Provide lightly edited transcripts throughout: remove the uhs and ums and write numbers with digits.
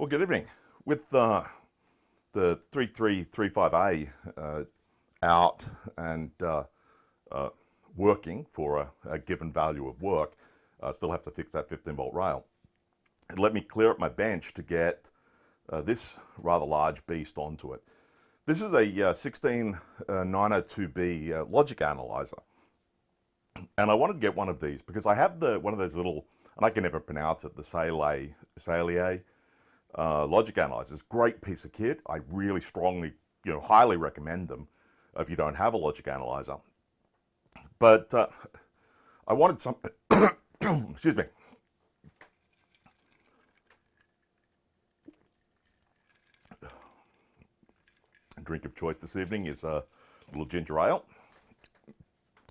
Well, good evening. With the 3335A out and working for a given value of work, I still have to fix that 15-volt rail. It let me clear up my bench to get this rather large beast onto it. This is a 16902B logic analyzer. And I wanted to get one of these because I have one of those little, and I can never pronounce it, the Salier logic analyzers. Great piece of kit. I really strongly, highly recommend them if you don't have a logic analyzer. But I wanted something, excuse me. Drink of choice this evening is a little ginger ale.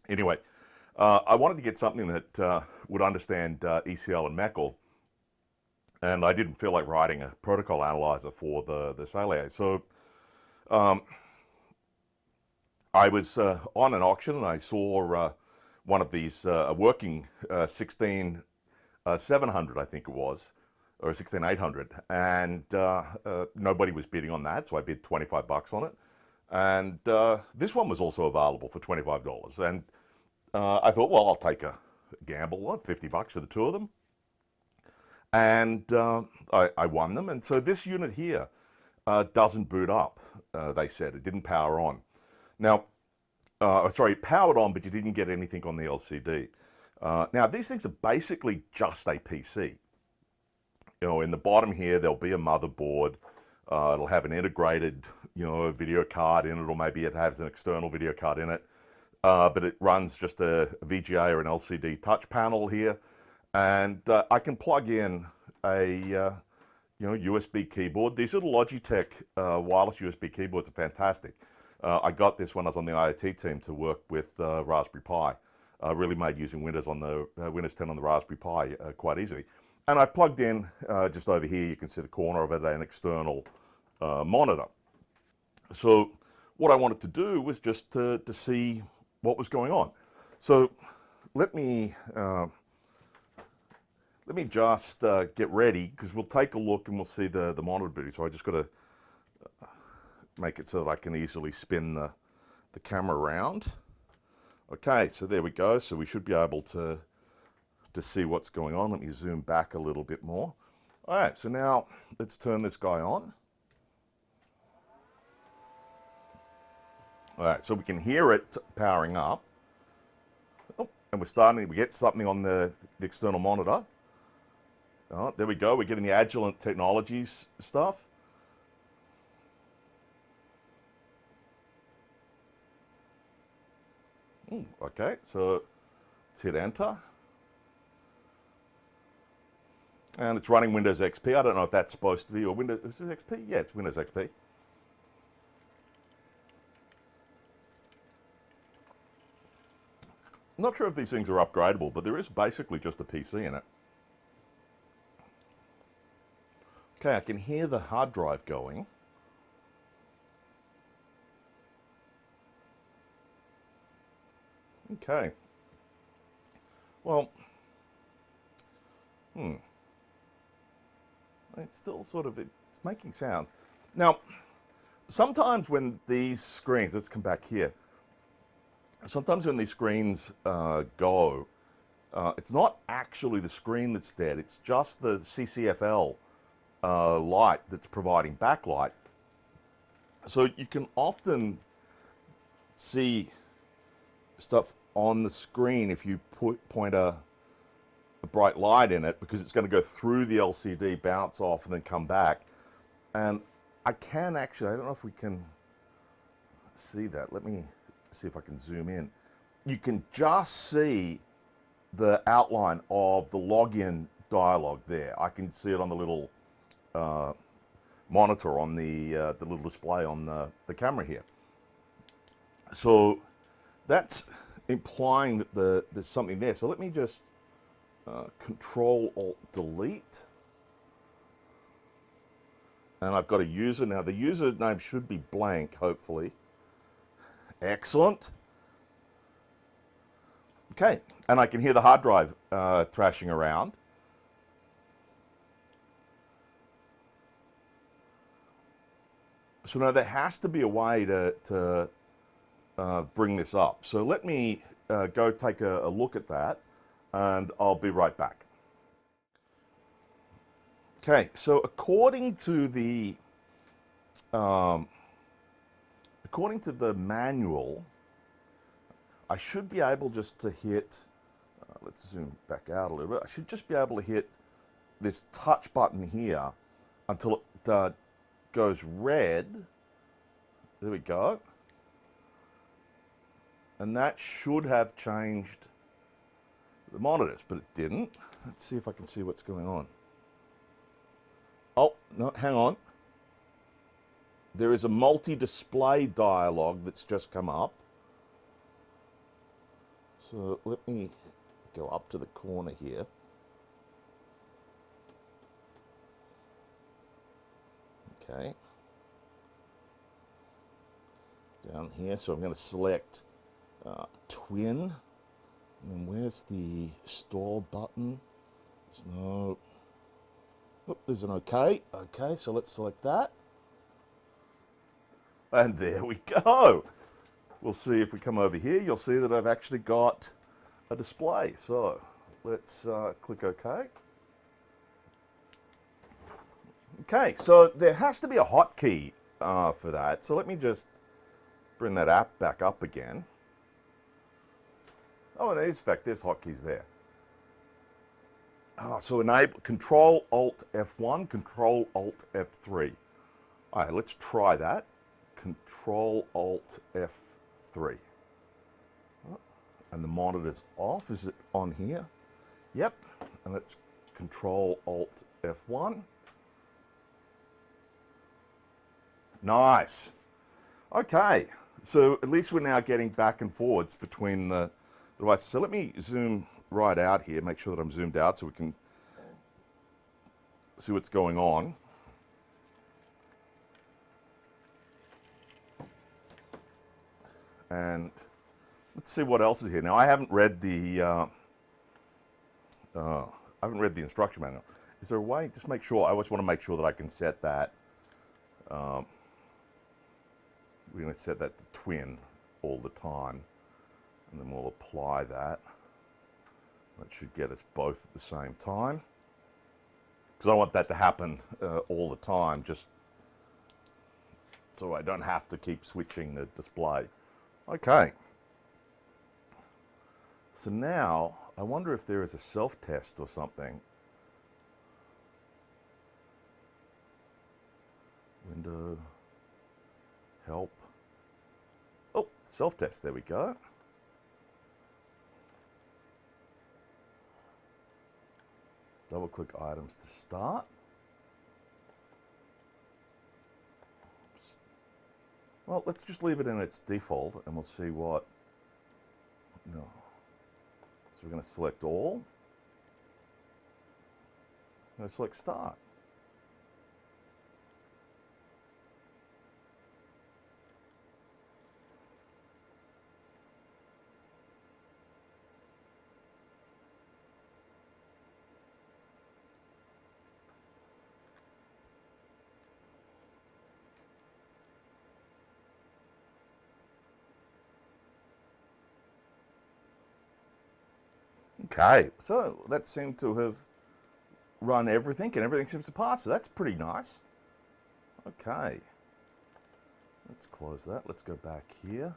Anyway, I wanted to get something that would understand ECL and MECL, and I didn't feel like writing a protocol analyzer for the Salier. So I was on an auction and I saw one of these, a working 16700, I think it was, or 16800, and nobody was bidding on that, so I bid $25 on it. And this one was also available for $25, and I thought, well, I'll take a gamble, $50 for the two of them. And I won them, and so this unit here doesn't boot up, they said. It didn't power on. Now, sorry, it powered on, but you didn't get anything on the LCD. Now, these things are basically just a PC. In the bottom here, there'll be a motherboard. It'll have an integrated, video card in it, or maybe it has an external video card in it. But it runs just a VGA or an LCD touch panel here. And I can plug in a USB keyboard. These little Logitech wireless USB keyboards are fantastic. I got this when I was on the IoT team to work with Raspberry Pi. Really made using Windows 10 on the Raspberry Pi quite easy. And I've plugged in just over here. You can see the corner of it, an external monitor. So what I wanted to do was just to see what was going on. So let me just get ready, because we'll take a look and we'll see the monitor booting. So I just got to make it so that I can easily spin the camera around. Okay, so there we go. So we should be able to see what's going on. Let me zoom back a little bit more. All right, so now let's turn this guy on. All right, so we can hear it powering up. Oh, and we get something on the external monitor. Oh, there we go. We're getting the Agilent Technologies stuff. Okay, so let's hit enter. And it's running Windows XP. I don't know if that's supposed to be, or Windows, is it XP? Yeah, it's Windows XP. I'm not sure if these things are upgradable, but there is basically just a PC in it. Okay, I can hear the hard drive going. Okay. Well, it's still it's making sound. Now, sometimes when these screens, let's come back here. Sometimes when these screens go, it's not actually the screen that's dead. It's just the CCFL light that's providing backlight. So you can often see stuff on the screen if you point a bright light in it, because it's going to go through the LCD, bounce off, and then come back. And I can actually, I don't know if we can see that. Let me see if I can zoom in. You can just see the outline of the login dialog there. I can see it on the little monitor on the little display on the camera here. So that's implying that there's something there. So let me just Control-Alt-Delete. And I've got a user. Now the username should be blank, hopefully. Excellent. Okay, and I can hear the hard drive thrashing around. So now there has to be a way to bring this up. So let me go take a look at that, and I'll be right back. Okay, so um, according to the manual, I should be able just to hit, let's zoom back out a little bit. I should just be able to hit this touch button here until it goes red. There we go. And that should have changed the monitors, but it didn't. Let's see if I can see what's going on. Oh, no, hang on. There is a multi-display dialog that's just come up. So let me go up to the corner here. Okay. Down here, so I'm going to select Twin. And then where's the store button? There's no... Oh, there's an OK. Okay, so let's select that. And there we go. We'll see if we come over here. You'll see that I've actually got a display. So let's click OK. Okay, so there has to be a hotkey for that. So let me just bring that app back up again. Oh, and in fact, there's hotkeys there. So enable Control Alt F1, Control Alt F3. All right, let's try that. Control Alt F3. And the monitor's off. Is it on here? Yep. And let's Control Alt F1. Nice. Okay. So at least we're now getting back and forwards between the devices. So let me zoom right out here, make sure that I'm zoomed out so we can see what's going on. And let's see what else is here. Now I haven't read the instruction manual. Is there a way? Just make sure. I always want to make sure that I can set that. We're going to set that to twin all the time, and then we'll apply that. That should get us both at the same time, because I want that to happen all the time, just so I don't have to keep switching the display. Okay. So now, I wonder if there is a self-test or something. Window, help. Oh, self-test, there we go. Double-click items to start. Well, let's just leave it in its default, and we'll see what... No. So we're going to select all. I'm going to select start. Okay, so that seemed to have run everything, and everything seems to pass, so that's pretty nice. Okay, let's close that. Let's go back here.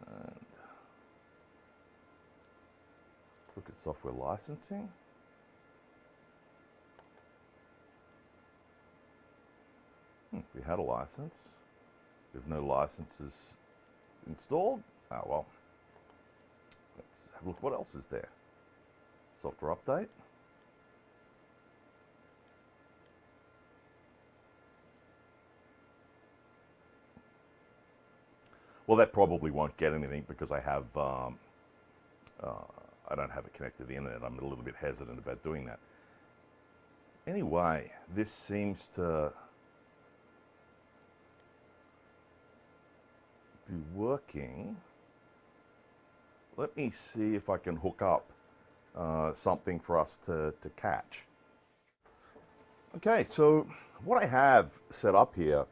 And let's look at software licensing. We had a license. We have no licenses installed. Oh, well. Let's have a look what else is there. Software update. Well, that probably won't get anything because I have, I don't have it connected to the internet. I'm a little bit hesitant about doing that. Anyway, this seems to be working. Let me see if I can hook up something for us to catch. Okay, so what I have set up here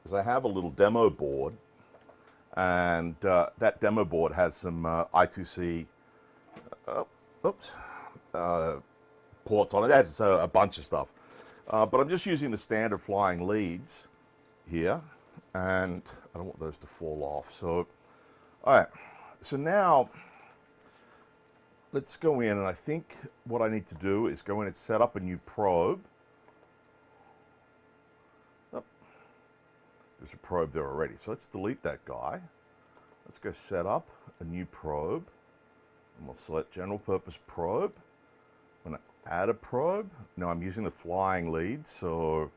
is I have a little demo board, and that demo board has some I2C oops, ports on it. It has a bunch of stuff. But I'm just using the standard flying leads here, and I don't want those to fall off. So, all right, so now let's go in, and I think what I need to do is go in and set up a new probe. Oh, there's a probe there already, so let's delete that guy. Let's go set up a new probe, and we'll select general purpose probe. I'm going to add a probe. Now I'm using the flying leads, so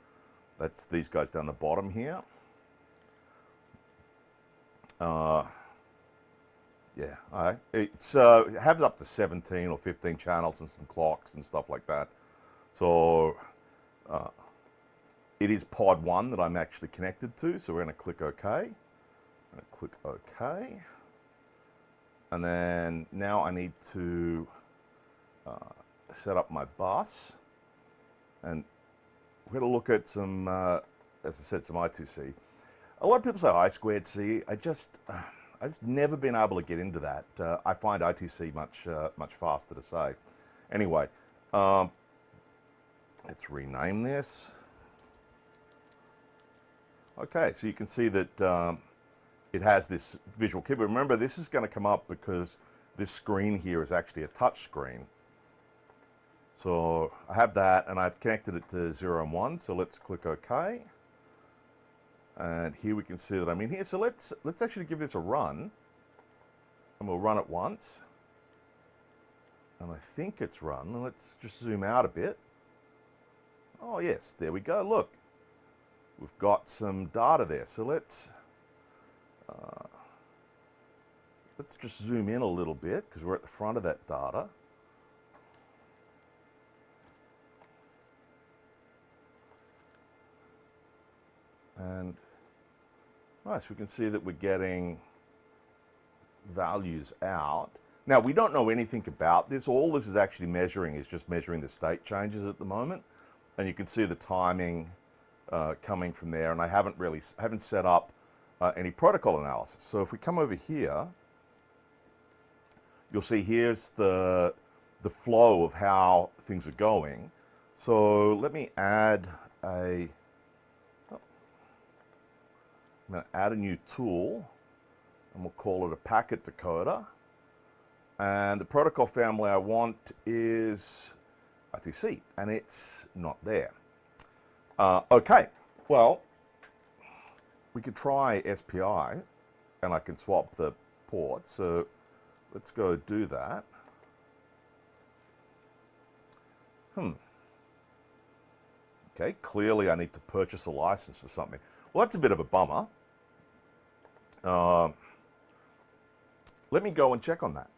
that's these guys down the bottom here. Yeah, it has up to 17 or 15 channels and some clocks and stuff like that. So it is pod 1 that I'm actually connected to, so we're going to click OK. I'm going to click OK. And then now I need to set up my bus. And we're going to look at some, as I said, some I2C. A lot of people say I2C. I've never been able to get into that. I find I2C much faster to say. Anyway, let's rename this. Okay, so you can see that it has this visual keyboard. Remember, this is going to come up because this screen here is actually a touch screen. So I have that, and I've connected it to 0 and 1. So let's click OK. And here we can see that I'm in here. So let's actually give this a run, and we'll run it once. And I think it's run. Let's just zoom out a bit. Oh yes, there we go. Look, we've got some data there. So let's just zoom in a little bit because we're at the front of that data. And nice, we can see that we're getting values out. Now, we don't know anything about this. All this is actually measuring is just measuring the state changes at the moment. And you can see the timing coming from there. And I haven't set up any protocol analysis. So if we come over here, you'll see here's the flow of how things are going. So let me add I'm going to add a new tool, and we'll call it a packet decoder. And the protocol family I want is I2C, and it's not there. Okay, well, we could try SPI, and I can swap the ports. So let's go do that. Okay, clearly I need to purchase a license for something. Well, that's a bit of a bummer. Let me go and check on that.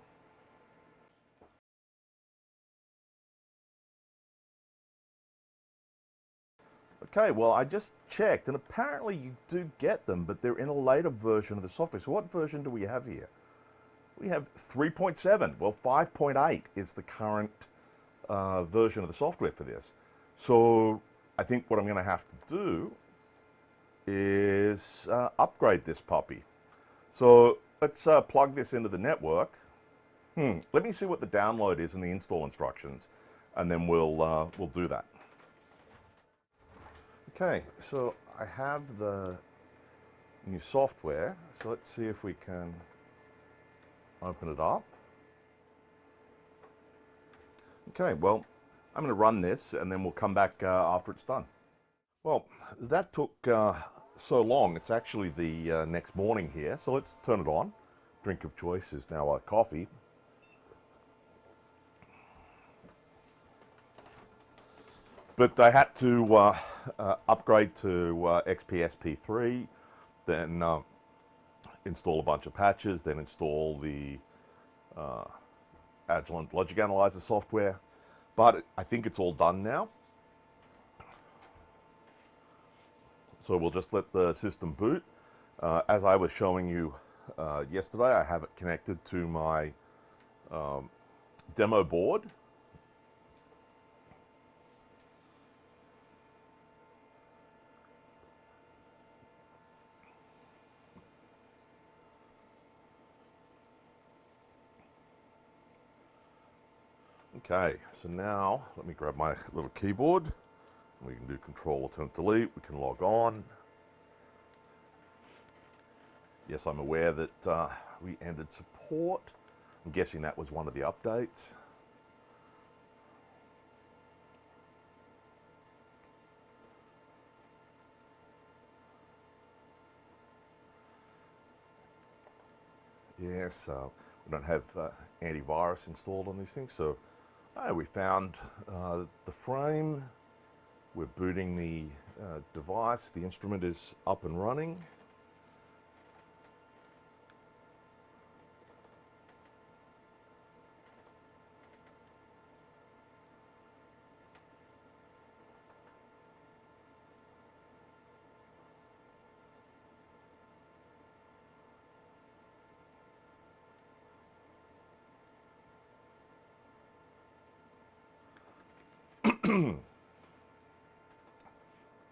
Okay, well, I just checked, and apparently you do get them, but they're in a later version of the software. So what version do we have here? We have 3.7. Well, 5.8 is the current version of the software for this. So I think what I'm going to have to do is upgrade this puppy. So let's plug this into the network. Let me see what the download is and the install instructions, and then we'll do that. Okay, so I have the new software. So let's see if we can open it up. Okay, well, I'm going to run this, and then we'll come back after it's done. Well, that took so long. It's actually the next morning here, so let's turn it on. Drink of choice is now coffee. But I had to upgrade to XPSP3, then install a bunch of patches, then install the Agilent Logic Analyzer software. But I think it's all done now. So we'll just let the system boot. As I was showing you yesterday, I have it connected to my demo board. Okay, so now let me grab my little keyboard. We can do Control Alt Delete. We can log on. Yes, I'm aware that we ended support. I'm guessing that was one of the updates. Yes, we don't have antivirus installed on these things, so we found the frame. We're booting the device. The instrument is up and running.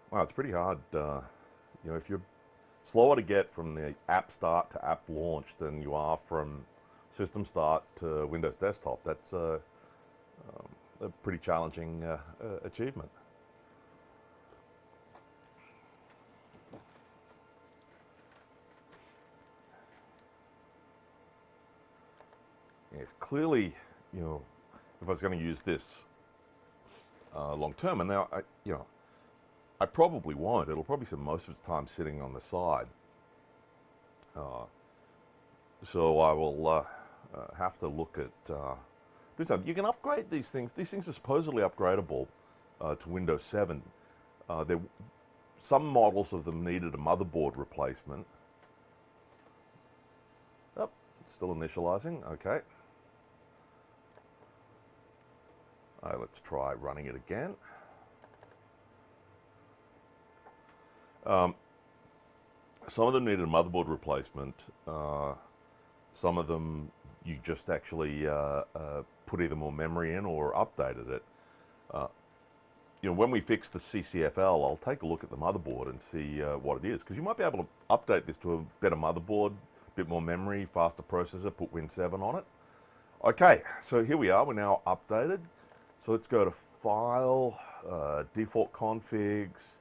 Wow, it's pretty hard. If you're slower to get from the app start to app launch than you are from system start to Windows Desktop, that's a pretty challenging achievement. Yes, clearly, if I was going to use this long term, and now I probably won't. It'll probably spend most of its time sitting on the side. So I will have to look at do something. You can upgrade these things. These things are supposedly upgradable to Windows 7. Some models of them needed a motherboard replacement. Oh, it's still initializing. Okay. Let's try running it again. Some of them needed a motherboard replacement. Some of them you just actually put either more memory in or updated it. When we fix the CCFL, I'll take a look at the motherboard and see what it is, because you might be able to update this to a better motherboard, a bit more memory, faster processor, put Win 7 on it. Okay, so here we are. We're now updated. So let's go to File, Default Configs,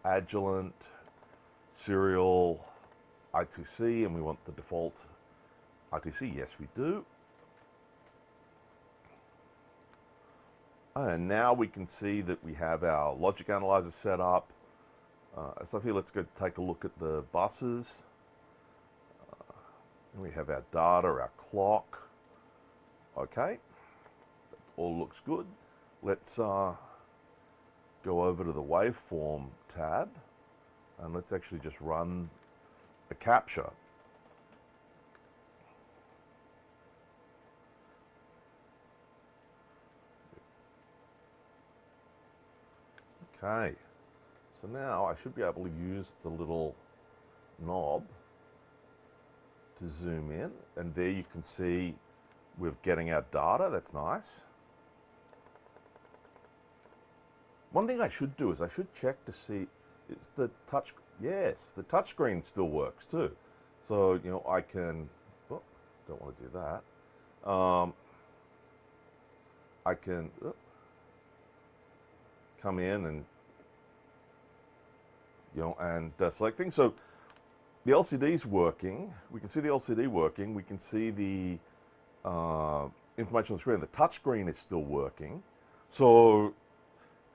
Agilent, Serial, I2C, and we want the default I2C. Yes, we do. And now we can see that we have our logic analyzer set up. So here, let's go take a look at the buses. And we have our data, our clock. Okay, that all looks good. Let's go over to the waveform tab, and let's actually just run a capture. Okay, so now I should be able to use the little knob to zoom in, and there you can see we're getting our data. That's nice. One thing I should do is I should check to see, is the touch, yes, the touch screen still works too. So, I can, oh, don't want to do that. I can come in and, and select things. So the LCD's working. We can see the LCD working. We can see the information on the screen. The touch screen is still working. So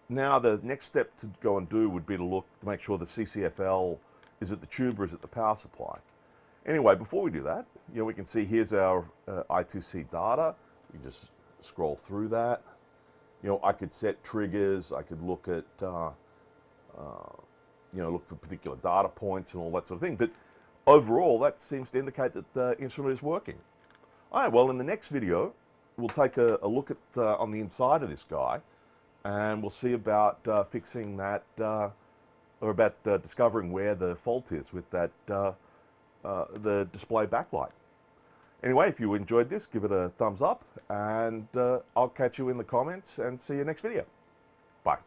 now the next step to go and do would be to look to make sure the CCFL is at the tube or is it the power supply. Anyway, before we do that, we can see here's our I2C data. We can just scroll through that. I could set triggers. I could look at look for particular data points and all that sort of thing. But overall, that seems to indicate that the instrument is working. All right, well, in the next video, we'll take a look at on the inside of this guy, and we'll see about fixing that, or about discovering where the fault is with that the display backlight. Anyway, if you enjoyed this, give it a thumbs up, and I'll catch you in the comments and see you next video. Bye.